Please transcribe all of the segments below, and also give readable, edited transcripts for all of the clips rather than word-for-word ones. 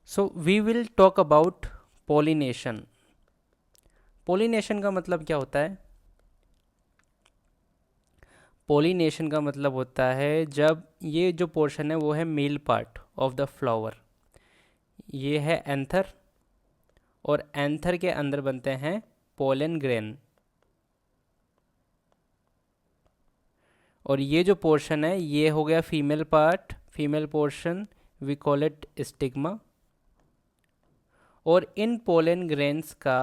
So we will talk about pollination. Pollination का मतलब क्या होता है? पोलिनेशन का मतलब होता है जब ये जो पोर्शन है वो है male part of the flower, ये है एंथर, और एंथर के अंदर बनते हैं पोलन ग्रेन, और ये जो पोर्शन है ये हो गया female part, female portion, we call it stigma. और इन पोलन ग्रेन्स का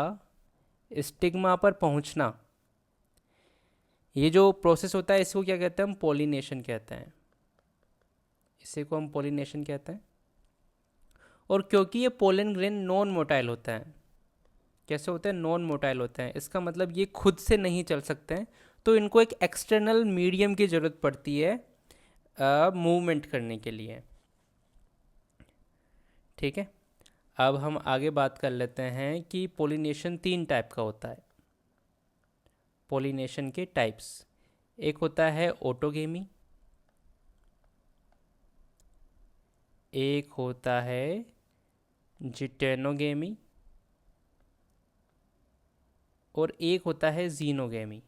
स्टिग्मा पर पहुंचना, ये जो प्रोसेस होता है इसको क्या कहते हैं? हम पोलिनेशन कहते हैं। इसी को हम पोलिनेशन कहते हैं। और क्योंकि ये पोलन ग्रेन नॉन मोटाइल होता है, कैसे होते हैं? नॉन मोटाइल होते हैं। इसका मतलब ये खुद से नहीं चल सकते हैं, तो इनको एक एक्सटर्नल मीडियम की ज़रूरत पड़ती है मूवमेंट करने के लिए। ठीक है, अब हम आगे बात कर लेते हैं कि पोलिनेशन 3 टाइप का होता है। पोलिनेशन के टाइप्स, एक होता है ऑटोगेमी, एक होता है जिटेनोगेमी, और एक होता है जीनोगेमी।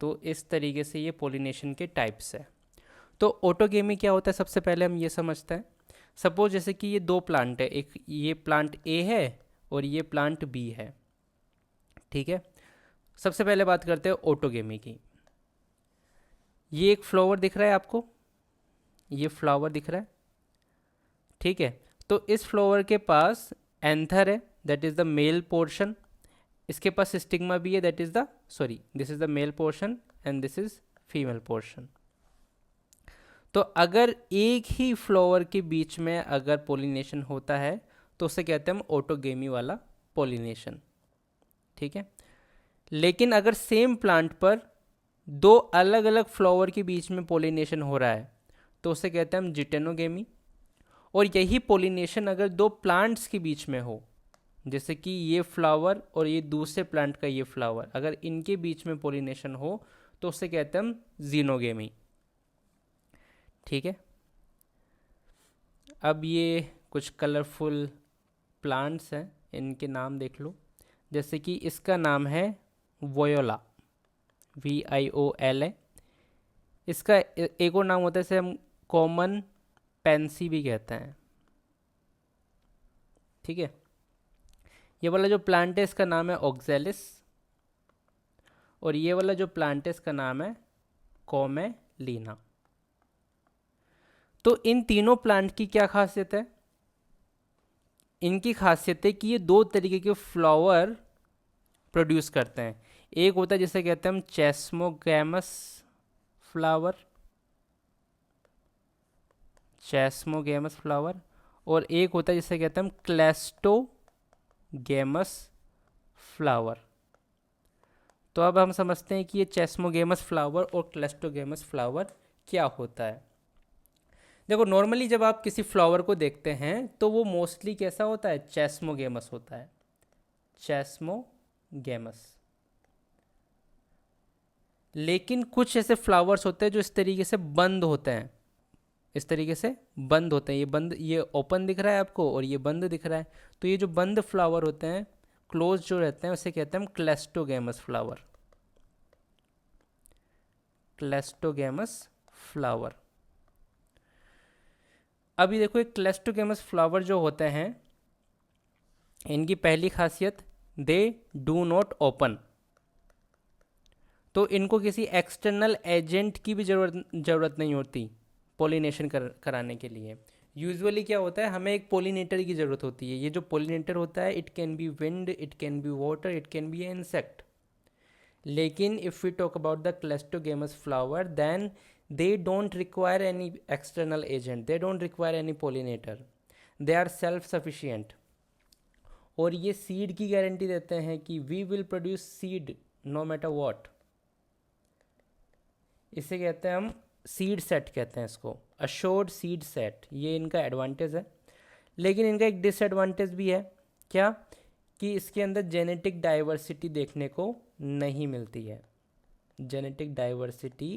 तो इस तरीके से ये पोलिनेशन के टाइप्स है। तो ऑटोगेमी क्या होता है, सबसे पहले हम ये समझते हैं। सपोज जैसे कि ये 2 प्लांट है, एक ये प्लांट ए है और ये प्लांट बी है। ठीक है, सबसे पहले बात करते हैं ऑटोगेमी की। ये एक फ्लावर दिख रहा है आपको, ये फ्लावर दिख रहा है। ठीक है, तो इस फ्लावर के पास एंथर है, that is the male portion. इसके पास स्टिग्मा भी है, that is the sorry this is the male portion and this is female portion. तो अगर एक ही फ्लावर के बीच में अगर पोलिनेशन होता है तो उसे कहते हैं हम ऑटोगेमी वाला पोलिनेशन। ठीक है, लेकिन अगर सेम प्लांट पर 2 अलग अलग फ्लावर के बीच में पोलिनेशन हो रहा है तो उसे कहते हैं हम जिटेनोगेमी। और यही पोलिनेशन अगर 2 प्लांट्स के बीच में हो, जैसे कि ये फ्लावर और ये दूसरे प्लांट का ये फ्लावर, अगर इनके बीच में पोलिनेशन हो तो उसे कहते हैं हम जीनोगेमी। ठीक है, अब ये कुछ कलरफुल प्लांट्स हैं, इनके नाम देख लो। जैसे कि इसका नाम है वोयोला, VIOLA। इसका एक और नाम होता है, इसे हम कॉमन पेंसी भी कहते हैं। ठीक है, ये वाला जो प्लांट है इसका नाम है ऑक्जेलिस, और ये वाला जो प्लांट है इसका नाम है कोमेलीना। तो इन तीनों प्लांट की क्या खासियत है? इनकी खासियत है कि ये 2 तरीके के फ्लावर प्रोड्यूस करते हैं। एक होता है जिसे कहते हैं हम चेस्मोगैमस फ्लावर, चेस्मोगैमस फ्लावर, और एक होता है जिसे कहते हैं हम क्लेस्टोगैमस फ्लावर। तो अब हम समझते हैं कि ये चेस्मोगेमस फ्लावर और क्लेस्टोगेमस फ्लावर क्या होता है। देखो, नॉर्मली जब आप किसी फ्लावर को देखते हैं तो वो मोस्टली कैसा होता है? चेस्मोगेमस होता है, चेस्मोगेमस। लेकिन कुछ ऐसे फ्लावर्स होते हैं जो इस तरीके से बंद होते हैं, इस तरीके से बंद होते हैं। ये बंद, ये ओपन दिख रहा है आपको और ये बंद दिख रहा है। तो ये जो बंद फ्लावर होते हैं, क्लोज जो रहते हैं, उसे कहते हैं हम क्लेस्टोगेमस फ्लावर, क्लेस्टोगेमस फ्लावर। अभी देखो, एक क्लेस्टोगेमस फ्लावर जो होते हैं, इनकी पहली खासियत, दे डू नॉट ओपन। तो इनको किसी एक्सटर्नल एजेंट की भी ज़रूरत नहीं होती पोलिनेशन कराने के लिए। यूजुअली क्या होता है, हमें एक पोलिनेटर की ज़रूरत होती है। ये जो पोलिनेटर होता है, it can be wind, it can be water, it can be a insect. लेकिन if we talk about the cleistogamous flower, then they don't require any external agent, they don't require any pollinator, they are self sufficient। और ये seed की guarantee देते हैं कि we will produce seed no matter what। इसे कहते हैं हम सीड सेट, कहते हैं इसको assured seed set। ये इनका एडवांटेज है। लेकिन इनका एक डिसएडवांटेज भी है, क्या? कि इसके अंदर जेनेटिक डाइवर्सिटी देखने को नहीं मिलती है, जेनेटिक डाइवर्सिटी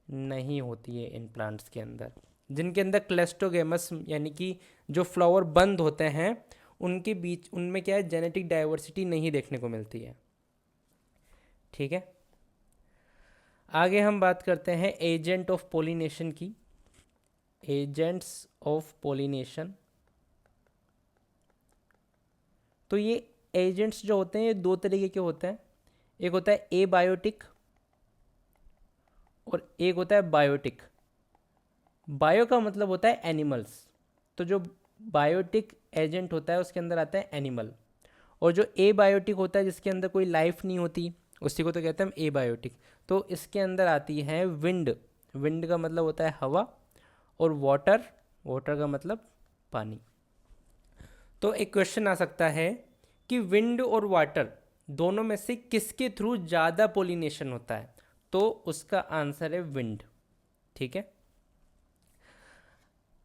नहीं होती है इन प्लांट्स के अंदर। जिनके अंदर क्लेस्टोगेमस यानी कि जो फ्लावर बंद होते हैं उनके बीच उनमें क्या है, जेनेटिक डाइवर्सिटी नहीं देखने को मिलती है। ठीक है, आगे हम बात करते हैं एजेंट ऑफ पोलिनेशन की। एजेंट्स ऑफ पोलिनेशन, तो ये एजेंट्स जो होते हैं ये दो तरीके के होते हैं। एक होता है एबायोटिक और एक होता है बायोटिक। बायो का मतलब होता है एनिमल्स, तो जो बायोटिक एजेंट होता है उसके अंदर आता है एनिमल, और जो एबायोटिक होता है जिसके अंदर कोई लाइफ नहीं होती उसी को तो कहते हैं हम एबायोटिक। तो इसके अंदर आती है विंड। विंड का मतलब होता है हवा, और वाटर, वाटर का मतलब पानी। तो एक क्वेश्चन आ सकता है कि विंड और वाटर दोनों में से किसके थ्रू ज़्यादा पोलिनेशन होता है, तो उसका आंसर है विंड। ठीक है,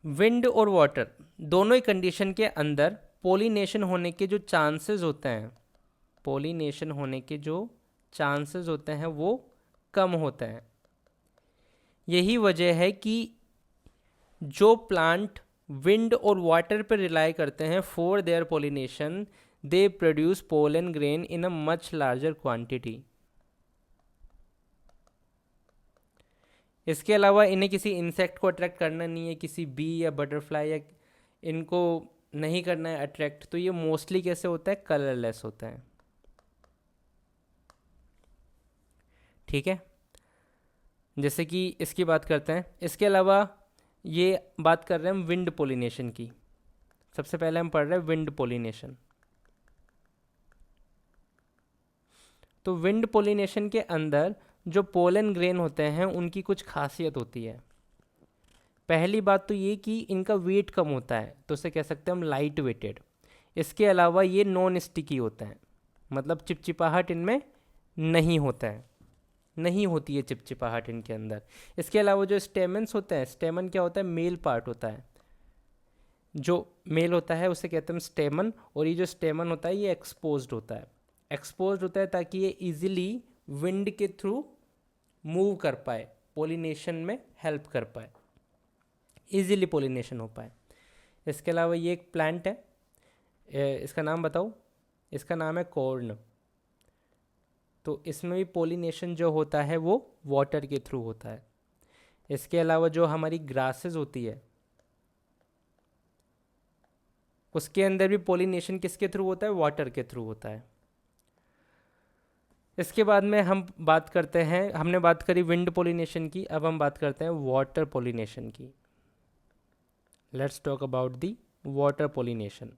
विंड और वाटर दोनों ही कंडीशन के अंदर पोलिनेशन होने के जो चांसेस होते हैं, पोलिनेशन होने के जो चांसेस होते हैं वो कम होते हैं। यही वजह है कि जो प्लांट विंड और वाटर पर रिलाई करते हैं for their pollination, they produce pollen grain in a much larger quantity. इसके अलावा इन्हें किसी इंसेक्ट को अट्रैक्ट करना नहीं है, किसी बी या बटरफ्लाई या इनको नहीं करना है अट्रैक्ट, तो ये मोस्टली कैसे होता है, कलरलेस होता है। ठीक है, जैसे कि इसकी बात करते हैं। इसके अलावा ये बात कर रहे हैं हम विंड पोलिनेशन की। सबसे पहले हम पढ़ रहे हैं विंड पोलिनेशन। तो विंड पोलिनेशन के अंदर जो पोलन ग्रेन होते हैं उनकी कुछ खासियत होती है। पहली बात तो ये कि इनका वेट कम होता है, तो उसे कह सकते हैं हम लाइट वेटेड। इसके अलावा ये नॉन स्टिकी होता है, मतलब चिपचिपाहट इनमें नहीं होता है, नहीं होती है चिपचिपाहट इनके अंदर। इसके अलावा जो स्टेमन्स होते हैं, स्टेमन क्या होता है, मेल पार्ट होता है। जो मेल होता है उसे कहते हैं स्टेमन, और ये जो स्टेमन होता है ये एक्सपोज्ड होता है। एक्सपोज्ड होता है ताकि ये इजीली विंड के थ्रू मूव कर पाए, पोलिनेशन में हेल्प कर पाए, इजीली पोलिनेशन हो पाए। इसके अलावा ये एक प्लांट है, इसका नाम बताओ। इसका नाम है कॉर्न। तो इसमें भी पोलिनेशन जो होता है वो वाटर के थ्रू होता है। इसके अलावा जो हमारी ग्रासेस होती है उसके अंदर भी पोलिनेशन किसके थ्रू होता है, वाटर के थ्रू होता है। इसके बाद में हम बात करते हैं, हमने बात करी विंड पोलिनेशन की, अब हम बात करते हैं वाटर पोलिनेशन की। Let's talk about the water pollination.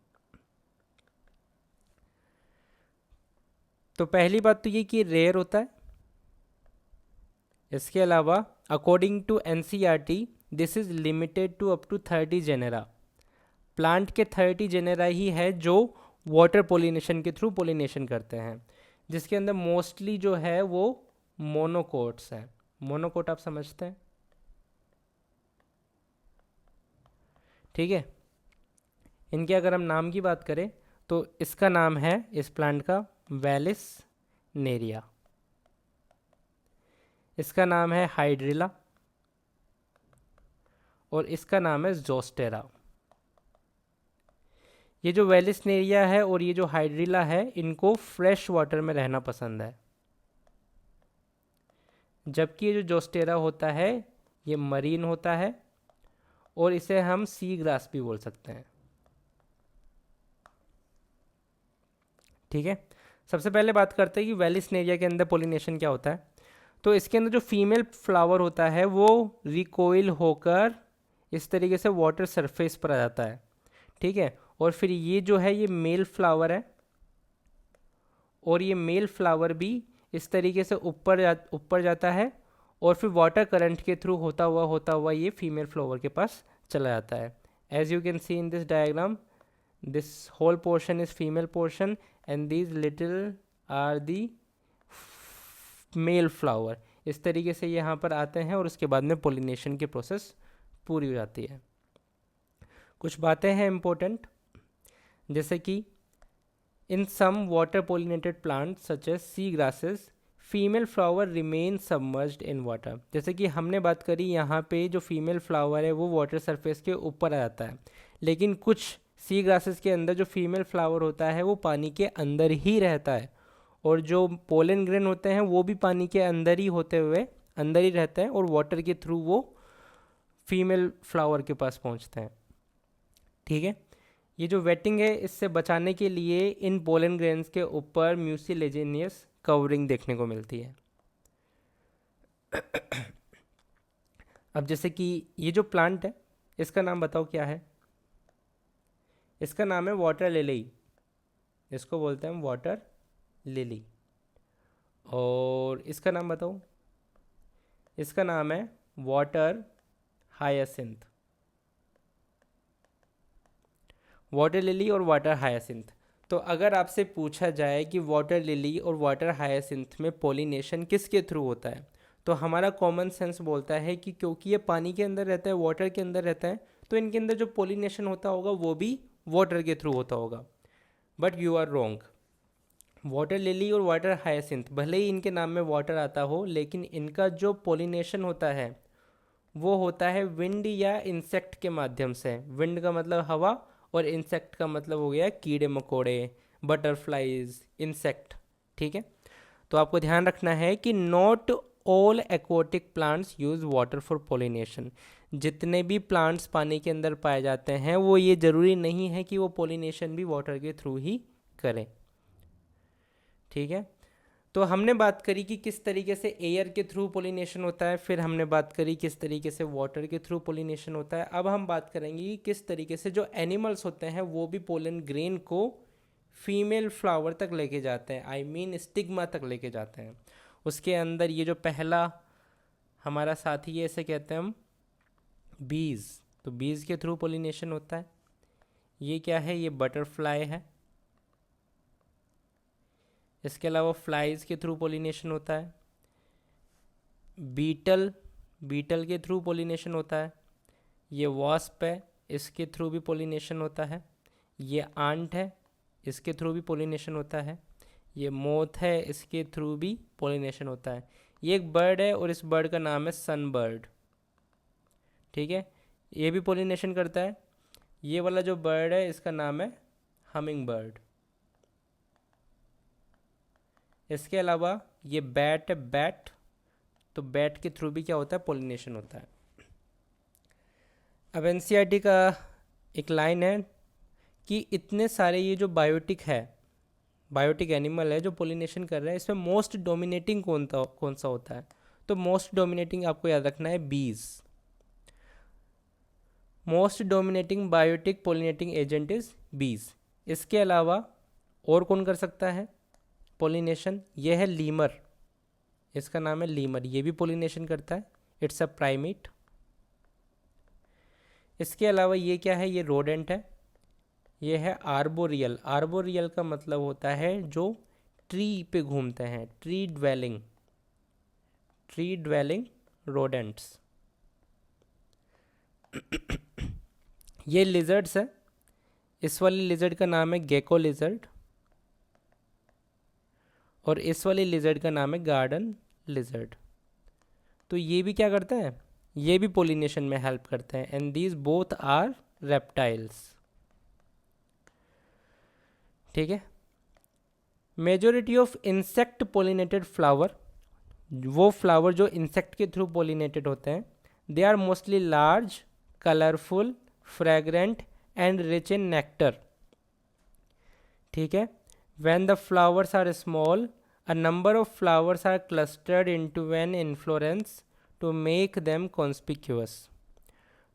तो पहली बात तो ये कि रेयर होता है। इसके अलावा according to NCERT this is limited to up to 30 genera. Plant के 30 जेनेरा ही है जो वाटर पोलिनेशन के थ्रू पोलिनेशन करते हैं, जिसके अंदर मोस्टली जो है वो मोनोकोट्स हैं। मोनोकोट आप समझते हैं, ठीक है। इनके अगर हम नाम की बात करें तो इसका नाम है इस प्लांट का वेलिस नेरिया, इसका नाम है हाइड्रिला, और इसका नाम है जोस्टेरा। ये जो वेलिस नेरिया है और ये जो हाइड्रिला है इनको फ्रेश वाटर में रहना पसंद है, जबकि ये जो जोस्टेरा होता है ये मरीन होता है, और इसे हम सी ग्रास भी बोल सकते हैं। ठीक है, सबसे पहले बात करते हैं कि वेलिस नेरिया के अंदर पोलिनेशन क्या होता है। तो इसके अंदर जो फीमेल फ्लावर होता है वो रिकोइल होकर इस तरीके से वाटर सरफेस पर आ जाता है, ठीक है। और फिर ये जो है ये मेल फ्लावर है, और ये मेल फ्लावर भी इस तरीके से ऊपर जाता है, और फिर वाटर करंट के थ्रू होता हुआ ये फीमेल फ्लावर के पास चला जाता है। As you can see in this diagram, this whole portion is female portion and these little are the male flower. इस तरीके से यहाँ पर आते हैं और उसके बाद में पोलिनेशन की प्रोसेस पूरी हो जाती है। कुछ बातें हैं इम्पोर्टेंट, जैसे कि in some water pollinated plant such as sea grasses female flower remain submerged in water. जैसे कि हमने बात करी यहाँ पे जो फीमेल फ्लावर है वो वाटर सरफेस के ऊपर आ जाता है, लेकिन कुछ सी ग्रासेस के अंदर जो फीमेल फ्लावर होता है वो पानी के अंदर ही रहता है, और जो पोलन ग्रेन होते हैं वो भी पानी के अंदर ही होते हुए अंदर ही रहते हैं, और वाटर के थ्रू वो फीमेल फ्लावर के पास पहुँचते हैं। ठीक है, ये जो वेटिंग है इससे बचाने के लिए इन पोलन ग्रेन्स के ऊपर म्यूसिलेजिनियस कवरिंग देखने को मिलती है। अब जैसे कि ये जो प्लांट है इसका नाम बताओ क्या है? इसका नाम है वाटर लिली, इसको बोलते हैं वाटर लिली। और इसका नाम बताओ? इसका नाम है वाटर हायासिंथ। वाटर लिली और वाटर हायासिंथ। तो अगर आपसे पूछा जाए कि वाटर लिली और वाटर हायासिंथ में पॉलिनेशन किसके थ्रू होता है, तो हमारा कॉमन सेंस बोलता है कि क्योंकि ये पानी के अंदर रहता है, वाटर के अंदर रहता है, तो इनके अंदर जो पॉलिनेशन होता होगा वो भी वाटर के थ्रू होता होगा। But you are wrong. Water lily और वाटर हायासिंथ भले ही इनके नाम में वाटर आता हो, लेकिन इनका जो पॉलिनेशन होता है वो होता है विंड या इंसेक्ट के माध्यम से। विंड का मतलब हवा, और इंसेक्ट का मतलब हो गया कीड़े मकोड़े, बटरफ्लाइज, इंसेक्ट। ठीक है, तो आपको ध्यान रखना है कि not all aquatic plants use water for pollination. जितने भी प्लांट्स पानी के अंदर पाए जाते हैं वो ये ज़रूरी नहीं है कि वो पोलिनेशन भी वाटर के थ्रू ही करें। ठीक है, तो हमने बात करी कि किस तरीके से एयर के थ्रू पोलिनेशन होता है, फिर हमने बात करी किस तरीके से वाटर के थ्रू पोलिनेशन होता है। अब हम बात करेंगे कि किस तरीके से जो एनिमल्स होते हैं वो भी पोलन ग्रेन को फीमेल फ्लावर तक लेके जाते हैं, आई मीन स्टिग्मा तक लेके जाते हैं। उसके अंदर ये जो पहला हमारा साथी है इसे कहते हैं हम बीज। तो बीज के थ्रू पोलिनेशन होता है। ये क्या है? ये बटरफ्लाई है। इसके अलावा फ्लाइज के थ्रू पोलिनेशन होता है। बीटल, बीटल के थ्रू पोलिनेशन होता है। ये वॉस्प है, इसके थ्रू भी पोलिनेशन होता है। ये आंट है, इसके थ्रू भी पोलिनेशन होता है। ये मोथ है, इसके थ्रू भी पोलिनेशन होता है। ये एक बर्ड है और इस बर्ड का नाम है सनबर्ड। ठीक है, ये भी पोलिनेशन करता है। ये वाला जो बर्ड है इसका नाम है हमिंग बर्ड। इसके अलावा ये बैट है, बैट। तो बैट के थ्रू भी क्या होता है? पोलिनेशन होता है। अब एनसीईआरटी का एक लाइन है कि इतने सारे ये जो बायोटिक है, बायोटिक एनिमल है जो पोलिनेशन कर रहे हैं, इसमें मोस्ट डोमिनेटिंग कौन सा होता है? तो मोस्ट डोमिनेटिंग आपको याद रखना है bees. Most dominating biotic pollinating agent is bees. इसके अलावा और कौन कर सकता है पोलिनेशन? ये है लीमर, इसका नाम है लीमर, ये भी पोलिनेशन करता है। It's a primate. इसके अलावा ये क्या है? ये रोडेंट है। ये है आर्बोरियल। आर्बोरियल का मतलब होता है जो ट्री पे घूमते हैं, tree dwelling, tree dwelling rodents. ये लिजर्ड्स है। इस वाली लिजर्ड का नाम है गेको लिजर्ड, और इस वाली लिजर्ड का नाम है गार्डन लिजर्ड। तो ये भी क्या करते हैं? ये भी पोलिनेशन में हेल्प करते हैं। And these both are reptiles. ठीक है, majority of insect pollinated flower, वो फ्लावर जो इंसेक्ट के थ्रू पोलिनेटेड होते हैं, they are mostly large, colourful, fragrant and rich in nectar. ठीक है, when the flowers are small, a number of flowers are clustered into an inflorescence to make them conspicuous.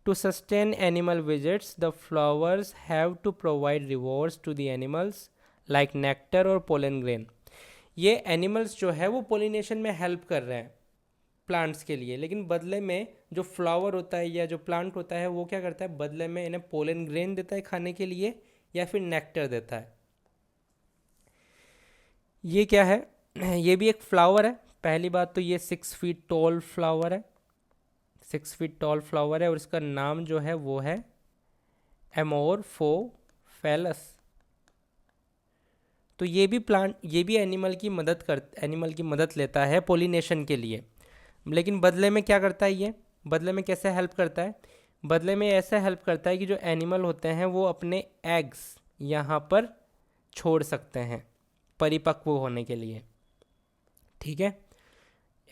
To sustain animal visits, the flowers have to provide rewards to the animals like nectar or pollen grain. ये animals जो है वो pollination में help कर रहे हैं plants के लिए, लेकिन बदले में जो फ्लावर होता है या जो प्लांट होता है वो क्या करता है? बदले में इन्हें पोलन ग्रेन देता है खाने के लिए, या फिर नेक्टर देता है। ये क्या है? ये भी एक फ्लावर है। पहली बात तो ये 6 फीट टॉल फ्लावर है, 6 फीट टॉल फ्लावर है, और इसका नाम जो है वो है एमोरफोफेलस। तो ये भी एनिमल की मदद लेता है पोलिनेशन के लिए। लेकिन बदले में क्या करता है ये, बदले में कैसे हेल्प करता है? बदले में ऐसा हेल्प करता है कि जो एनिमल होते हैं वो अपने एग्स यहाँ पर छोड़ सकते हैं परिपक्व होने के लिए। ठीक है,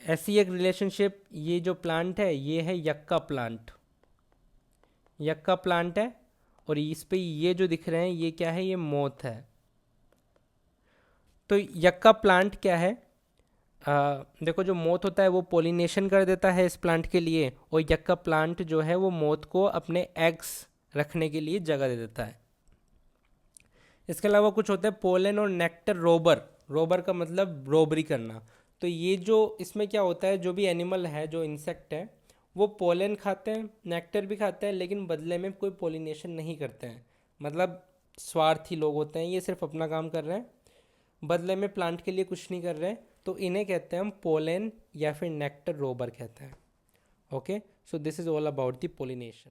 ऐसी एक रिलेशनशिप, ये जो प्लांट है ये है यक्का प्लांट। यक्का प्लांट है और इस पे ये जो दिख रहे हैं ये क्या है, ये मोथ है। तो यक्का प्लांट क्या है, देखो जो मोथ होता है वो पोलिनेशन कर देता है इस प्लांट के लिए, और यक्का प्लांट जो है वो मोथ को अपने एग्स रखने के लिए जगह दे देता है। इसके अलावा कुछ होते हैं पोलन और नेक्टर रोबर। रोबर का मतलब रोबरी करना। तो ये जो इसमें क्या होता है, जो भी एनिमल है, जो इंसेक्ट है, वो पोलन खाते हैं, नेक्टर भी खाते हैं, लेकिन बदले में कोई पोलिनेशन नहीं करते हैं। मतलब स्वार्थी लोग होते हैं, ये सिर्फ अपना काम कर रहे हैं, बदले में प्लांट के लिए कुछ नहीं कर रहे हैं। तो इन्हें कहते हैं हम पोलन या फिर नेक्टर रोबर कहते हैं। Okay, so this is all about the pollination.